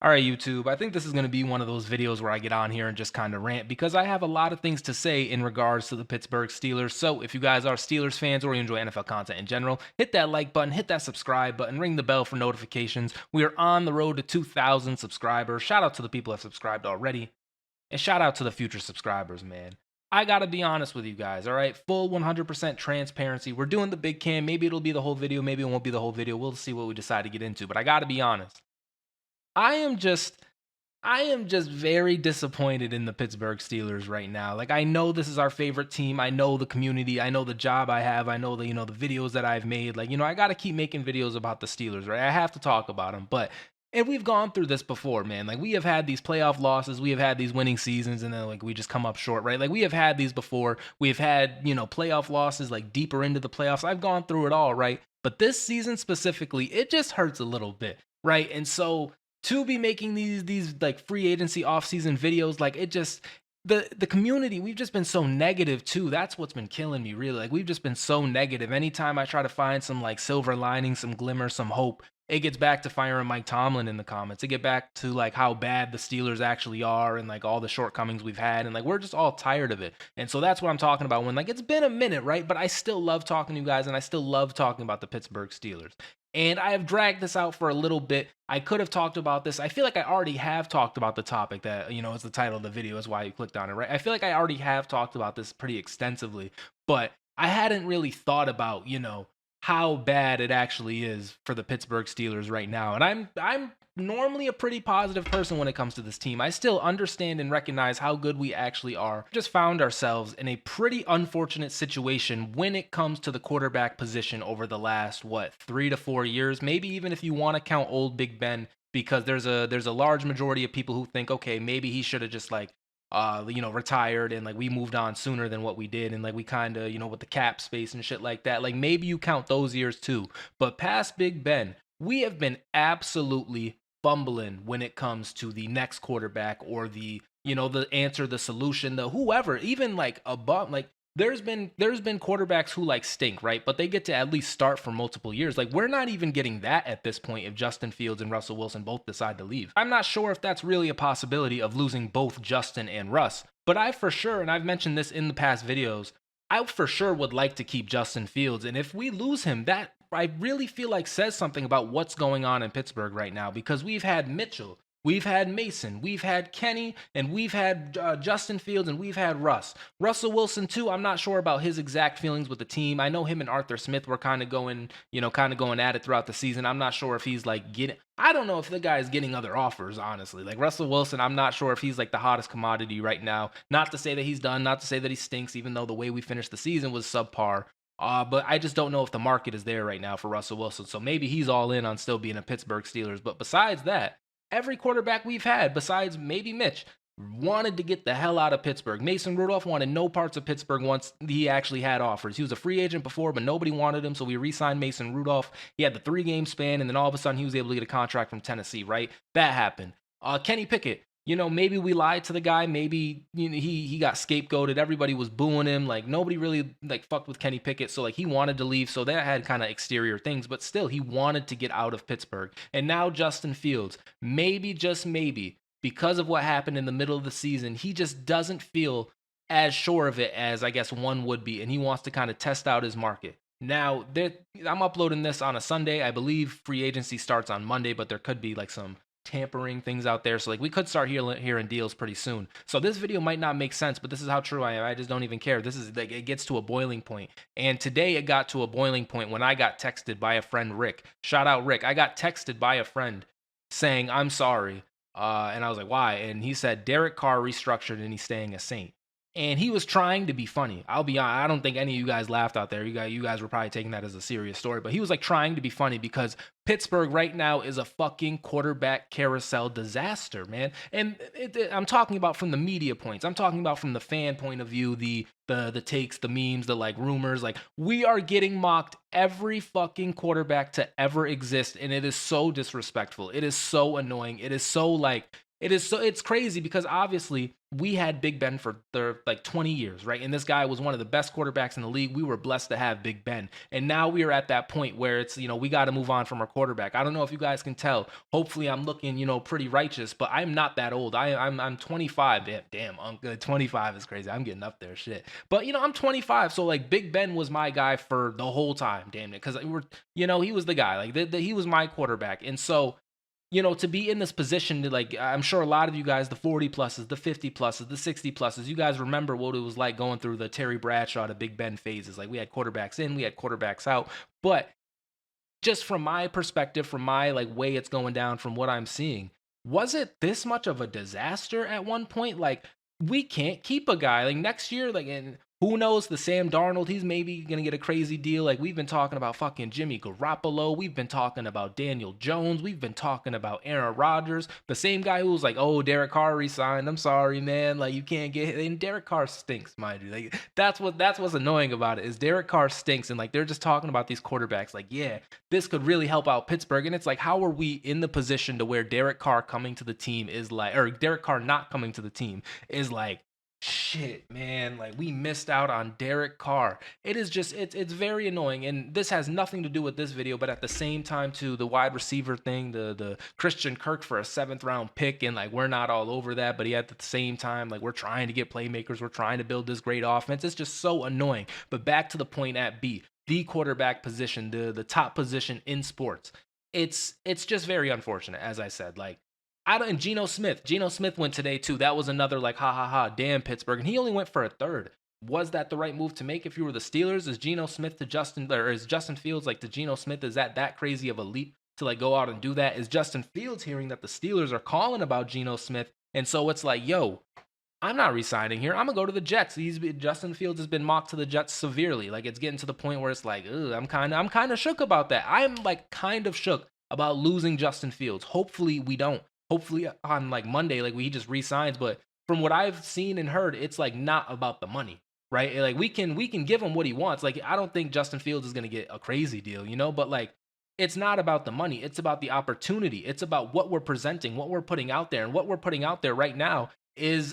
All right, YouTube. I think this is going to be one of those videos where I get on here and just kind of rant because I have a lot of things to say in regards to the Pittsburgh Steelers. So, if you guys are Steelers fans or you enjoy NFL content in general, hit that like button, hit that subscribe button, ring the bell for notifications. We are on the road to 2,000 subscribers. Shout out to the people that have subscribed already, and shout out to the future subscribers, man. I got to be honest with you guys, all right? Full 100% transparency. We're doing the big cam. Maybe it'll be the whole video. Maybe it won't be the whole video. We'll see what we decide to get into. But I got to be honest. I am just I am just very disappointed in the Pittsburgh Steelers right now. Like I know this is our favorite team. I know the community. I know the job I have. I know the videos that I've made. Like, I got to keep making videos about the Steelers, right? I have to talk about them. But and we've gone through this before, man. Like we have had these playoff losses, we have had these winning seasons and then like we just come up short, right? Like we have had these before. We've had, playoff losses like deeper into the playoffs. I've gone through it all, right? But this season specifically, it just hurts a little bit, right? And so to be making these like free agency offseason videos, like it just the community, we've just been so negative too. That's what's been killing me, really. Like we've just been so negative. Anytime I try to find some like silver lining, some glimmer, some hope, it gets back to firing Miketomlin in the comments. It get back to like how bad the Steelers actually are and like all the shortcomings we've had. And like we're just all tired of it. And so that's what I'm talking about when like it's been a minute, right? But I still love talking to you guys and I still love talking about the Pittsburgh Steelers. And I have dragged this out for a little bit. I could have talked about this. I feel like I already have talked about the topic that, is the title of the video, is why you clicked on it, right? I feel like I already have talked about this pretty extensively, but I hadn't really thought about, how bad it actually is for the Pittsburgh Steelers right now. And I'm normally a pretty positive person when it comes to this team. I still understand and recognize how good we actually are. Just found ourselves in a pretty unfortunate situation when it comes to the quarterback position over the last 3 to 4 years, maybe even if you want to count old Big Ben, because there's a large majority of people who think, okay, maybe he should have just like retired and like we moved on sooner than what we did. And like we kind of, with the cap space and shit like that, like maybe you count those years too. But past Big Ben, we have been absolutely fumbling when it comes to the next quarterback or the answer, the solution, the whoever, even like above, like there's been quarterbacks who like stink, right? But they get to at least start for multiple years. Like we're not even getting that at this point if Justin Fields and Russell Wilson both decide to leave. I'm not sure if that's really a possibility of losing both Justin and Russ, but I for sure, and I've mentioned this in the past videos, I for sure would like to keep Justin Fields. And if we lose him, that I really feel like says something about what's going on in Pittsburgh right now because we've had Mitchell, we've had Mason, we've had Kenny, and we've had Justin Fields, and we've had Russ. Russell Wilson, too. I'm not sure about his exact feelings with the team. I know him and Arthur Smith were kind of going at it throughout the season. I'm not sure if he's like I don't know if the guy is getting other offers, honestly. Like Russell Wilson, I'm not sure if he's like the hottest commodity right now. Not to say that he's done, not to say that he stinks, even though the way we finished the season was subpar. But I just don't know if the market is there right now for Russell Wilson. So maybe he's all in on still being a Pittsburgh Steelers. But besides that, every quarterback we've had, besides maybe Mitch, wanted to get the hell out of Pittsburgh. Mason Rudolph wanted no parts of Pittsburgh once he actually had offers. He was a free agent before, but nobody wanted him, so we re signed Mason Rudolph. He had the 3 game span, and then all of a sudden he was able to get a contract from Tennessee, right? That happened. Kenny Pickett. Maybe we lied to the guy. Maybe he got scapegoated. Everybody was booing him. Like nobody really like fucked with Kenny Pickett. So like he wanted to leave. So that had kind of exterior things, but still he wanted to get out of Pittsburgh. And now Justin Fields, maybe just maybe because of what happened in the middle of the season, he just doesn't feel as sure of it as I guess one would be, and he wants to kind of test out his market. Now, I'm uploading this on a Sunday. I believe free agency starts on Monday, but there could be like some tampering things out there. So like we could start hearing deals pretty soon. So this video might not make sense, but this is how true I am. I just don't even care. This is like it gets to a boiling point. And today it got to a boiling point when I got texted by a friend, Rick. Shout out Rick. I got texted by a friend saying, "I'm sorry." And I was like, "Why?" And he said, "Derek Carr restructured and he's staying a Saint." And he was trying to be funny. I'll be honest, I don't think any of you guys laughed out there. You guys were probably taking that as a serious story, but he was like trying to be funny because Pittsburgh right now is a fucking quarterback carousel disaster, man. And I'm talking about from the media points. I'm talking about from the fan point of view, the takes, the memes, the like rumors. Like we are getting mocked every fucking quarterback to ever exist, and it is so disrespectful. It is so annoying. It is so like It's crazy because obviously we had Big Ben for like 20 years, right? And this guy was one of the best quarterbacks in the league. We were blessed to have Big Ben. And now we are at that point where it's, we got to move on from our quarterback. I don't know if you guys can tell. Hopefully I'm looking, pretty righteous, but I'm not that old. I'm 25. Damn, I'm good. 25 is crazy. I'm getting up there, shit. But I'm 25, so like Big Ben was my guy for the whole time, damn it, cuz he was the guy. Like he was my quarterback. And so to be in this position to like, I'm sure a lot of you guys, the 40 pluses, the 50 pluses, the 60 pluses, you guys remember what it was like going through the Terry Bradshaw to Big Ben phases. Like we had quarterbacks in, we had quarterbacks out. But just from my perspective, from my like way it's going down, from what I'm seeing, was it this much of a disaster at one point? Like we can't keep a guy like next year, like and who knows the Sam Darnold, he's maybe gonna get a crazy deal. Like we've been talking about fucking Jimmy Garoppolo, we've been talking about Daniel Jones, we've been talking about Aaron Rodgers, the same guy who was like, oh, Derek Carr resigned. I'm sorry, man. Like you can't get and Derek Carr stinks, mind you. Like that's what's annoying about it is Derek Carr stinks, and like they're just talking about these quarterbacks, like, yeah, this could really help out Pittsburgh. And it's like, how are we in the position to where Derek Carr coming to the team is like, or Derek Carr not coming to the team is like, shit, man, like we missed out on Derek Carr. It is just it's very annoying, and this has nothing to do with this video, but at the same time too, the wide receiver thing, the Christian Kirk for a 7th round pick, and like we're not all over that, but at the same time, like we're trying to get playmakers, we're trying to build this great offense. It's just so annoying. But back to the point at B, the quarterback position, the top position in sports. It's just very unfortunate, as I said. Like I don't. And Geno Smith. Geno Smith went today too. That was another like ha ha ha. Damn Pittsburgh. And he only went for a third. Was that the right move to make if you were the Steelers? Is Geno Smith to Justin or is Justin Fields like to Geno Smith? Is that crazy of a leap to like go out and do that? Is Justin Fields hearing that the Steelers are calling about Geno Smith? And so it's like, yo, I'm not resigning here. I'm gonna go to the Jets. Justin Fields has been mocked to the Jets severely. Like it's getting to the point where it's like, I'm kind of shook about that. I'm like kind of shook about losing Justin Fields. Hopefully we don't. Hopefully on like Monday, like he just resigns. But from what I've seen and heard, it's like not about the money, right? Like we can give him what he wants. Like I don't think Justin Fields is gonna get a crazy deal, but like it's not about the money. It's about the opportunity. It's about what we're presenting, what we're putting out there, and what we're putting out there right now is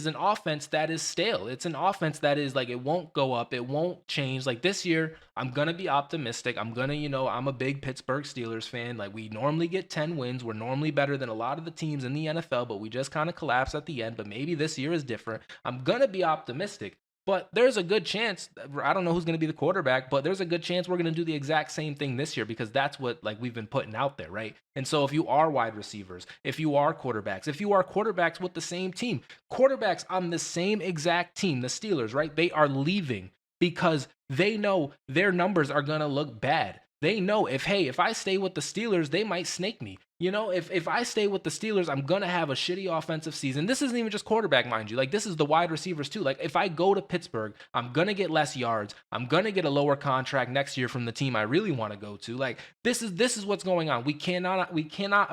an offense that is stale. It's an offense that is like it won't go up, it won't change. Like this year, I'm gonna be optimistic. I'm a big Pittsburgh Steelers fan. Like we normally get 10 wins. We're normally better than a lot of the teams in the NFL, but we just kind of collapse at the end. But maybe this year is different. I'm gonna be optimistic. But there's a good chance, I don't know who's going to be the quarterback, but there's a good chance we're going to do the exact same thing this year because that's what like we've been putting out there, right? And so if you are wide receivers, if you are quarterbacks with the same team, quarterbacks on the same exact team, the Steelers, right? They are leaving because they know their numbers are going to look bad. They know if I stay with the Steelers, they might snake me. If I stay with the Steelers, I'm going to have a shitty offensive season. This isn't even just quarterback, mind you. Like, this is the wide receivers, too. Like, if I go to Pittsburgh, I'm going to get less yards. I'm going to get a lower contract next year from the team I really want to go to. Like, this is what's going on. We cannot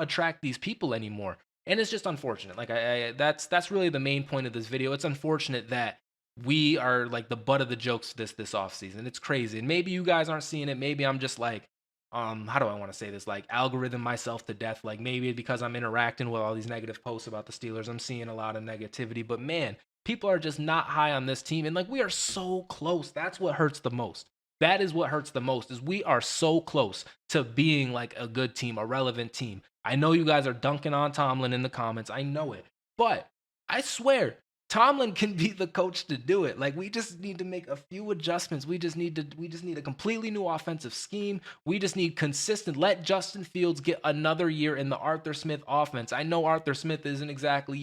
attract these people anymore. And it's just unfortunate. Like, that's really the main point of this video. It's unfortunate that we are like the butt of the jokes this offseason. It's crazy. And maybe you guys aren't seeing it. Maybe I'm just like, how do I want to say this? Like algorithm myself to death. Like maybe because I'm interacting with all these negative posts about the Steelers, I'm seeing a lot of negativity. But man, people are just not high on this team. And like we are so close. That's what hurts the most. That is what hurts the most is we are so close to being like a good team, a relevant team. I know you guys are dunking on Tomlin in the comments. I know it. But I swear, Tomlin can be the coach to do it. Like we just need to make a few adjustments. We just need a completely new offensive scheme. We just need consistent. Let Justin Fields get another year in the Arthur Smith offense. I know Arthur Smith isn't exactly,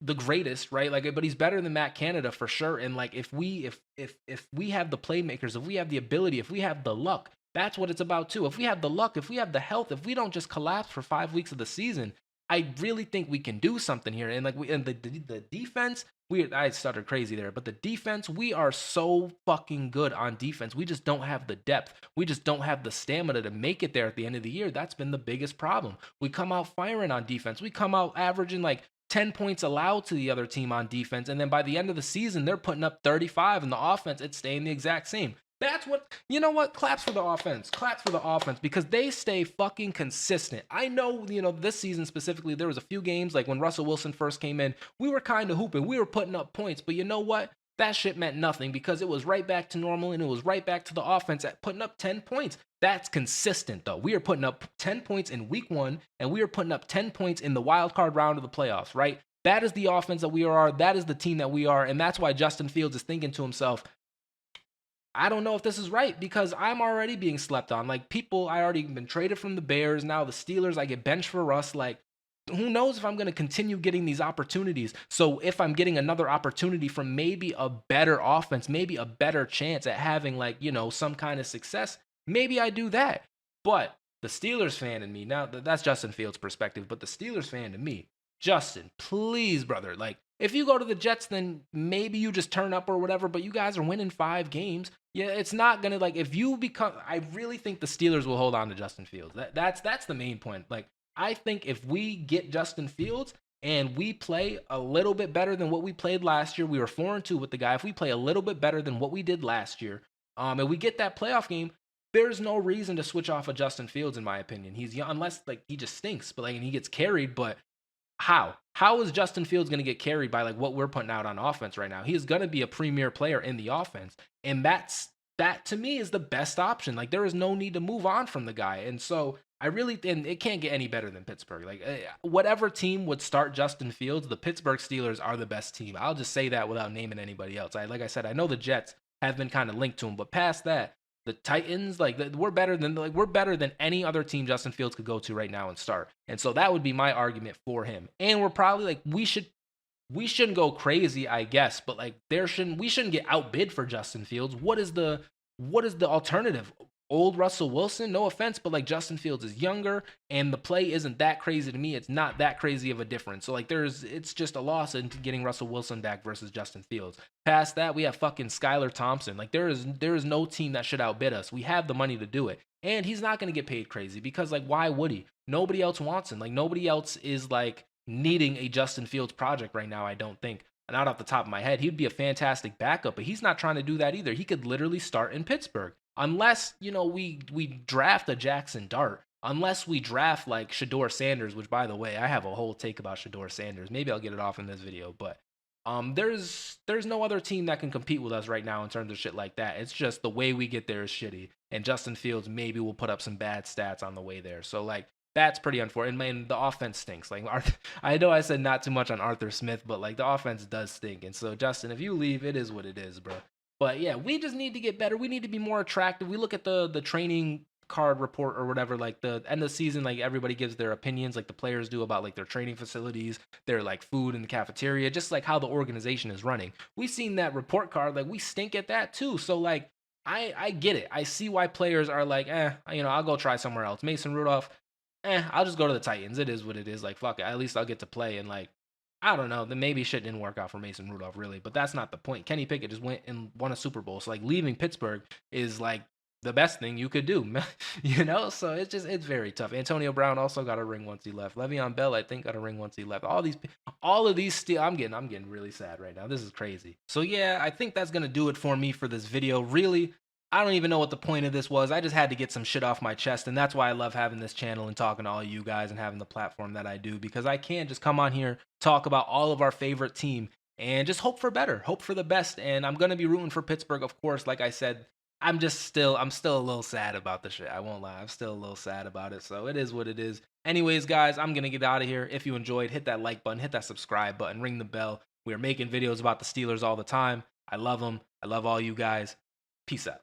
the greatest, right? Like, but he's better than Matt Canada for sure. And like if we have the playmakers, if we have the ability, if we have the luck, that's what it's about too. If we have the luck, if we have the health, if we don't just collapse for 5 weeks of the season, I really think we can do something here. And like the defense, I stuttered crazy there, but the defense, we are so fucking good on defense. We just don't have the depth. We just don't have the stamina to make it there at the end of the year. That's been the biggest problem. We come out firing on defense. We come out averaging like 10 points allowed to the other team on defense. And then by the end of the season, they're putting up 35 and the offense, it's staying the exact same. That's what, you know what? Claps for the offense. Claps for the offense because they stay fucking consistent. I know, this season specifically, there was a few games like when Russell Wilson first came in, we were kind of hooping. We were putting up points, but you know what? That shit meant nothing because it was right back to normal and it was right back to the offense at putting up 10 points. That's consistent though. We are putting up 10 points in week 1 and we are putting up 10 points in the wild card round of the playoffs, right? That is the offense that we are. That is the team that we are. And that's why Justin Fields is thinking to himself, I don't know if this is right because I'm already being slept on. Like people, I already been traded from the Bears. Now the Steelers, I get benched for Russ. Like, who knows if I'm going to continue getting these opportunities. So if I'm getting another opportunity from maybe a better offense, maybe a better chance at having like, some kind of success, maybe I do that. But the Steelers fan in me, now that's Justin Fields' perspective, but the Steelers fan in me, Justin, please, brother, like if you go to the Jets, then maybe you just turn up or whatever, but you guys are winning 5 games. Yeah, it's not gonna like if you become. I really think the Steelers will hold on to Justin Fields. That's the main point. Like I think if we get Justin Fields and we play a little bit better than what we played last year, we were 4-2 with the guy. If we play a little bit better than what we did last year, and we get that playoff game, there's no reason to switch off of Justin Fields, in my opinion. He's young, unless like he just stinks, but like and he gets carried, but how? How is Justin Fields going to get carried by like what we're putting out on offense right now? He is going to be a premier player in the offense, and that to me is the best option. Like there is no need to move on from the guy, and so and it can't get any better than Pittsburgh. Like whatever team would start Justin Fields, the Pittsburgh Steelers are the best team. I'll just say that without naming anybody else. Like I said, I know the Jets have been kind of linked to him, but past that, the Titans, we're better than any other team Justin Fields could go to right now and start. And so that would be my argument for him. And we're probably like we shouldn't go crazy, I guess, but like we shouldn't get outbid for Justin Fields. What is the alternative? Old Russell Wilson, no offense, but like Justin Fields is younger and the play isn't that crazy to me. It's not that crazy of a difference. So like it's just a loss in getting Russell Wilson back versus Justin Fields. Past that, we have fucking Skylar Thompson. Like there is no team that should outbid us. We have the money to do it. And he's not going to get paid crazy because like why would he? Nobody else wants him. Like nobody else is like needing a Justin Fields project right now, I don't think. Not off the top of my head. He'd be a fantastic backup, but he's not trying to do that either. He could literally start in Pittsburgh. Unless, we draft a Jackson Dart. Unless we draft like Shedeur Sanders, which by the way, I have a whole take about Shedeur Sanders. Maybe I'll get it off in this video, but there's no other team that can compete with us right now in terms of shit like that. It's just the way we get there is shitty. And Justin Fields maybe will put up some bad stats on the way there. So like that's pretty unfortunate. And the offense stinks. Like I know I said not too much on Arthur Smith, but like the offense does stink. And so Justin, if you leave, it is what it is, bro. But yeah, we just need to get better. We need to be more attractive. We look at the training card report or whatever, like the end of the season, like everybody gives their opinions, like the players do about like their training facilities, their like food in the cafeteria, just like how the organization is running. We've seen that report card, like we stink at that too. So like I get it. I see why players are like, I'll go try somewhere else. Mason Rudolph, I'll just go to the Titans. It is what it is. Like, fuck it. At least I'll get to play. And, like, I don't know. Then maybe shit didn't work out for Mason Rudolph, really. But that's not the point. Kenny Pickett just went and won a Super Bowl. So, like, leaving Pittsburgh is, like, the best thing you could do, So it's very tough. Antonio Brown also got a ring once he left. Le'Veon Bell, I think, got a ring once he left. All of these I'm getting really sad right now. This is crazy. So yeah, I think that's gonna do it for me for this video. Really, I don't even know what the point of this was. I just had to get some shit off my chest, and that's why I love having this channel and talking to all you guys and having the platform that I do, because I can just come on here, talk about all of our favorite team, and just hope for better, hope for the best. And I'm gonna be rooting for Pittsburgh, of course. Like I said, I'm still a little sad about the shit. I won't lie. I'm still a little sad about it. So it is what it is. Anyways, guys, I'm going to get out of here. If you enjoyed, hit that like button, hit that subscribe button, ring the bell. We are making videos about the Steelers all the time. I love them. I love all you guys. Peace out.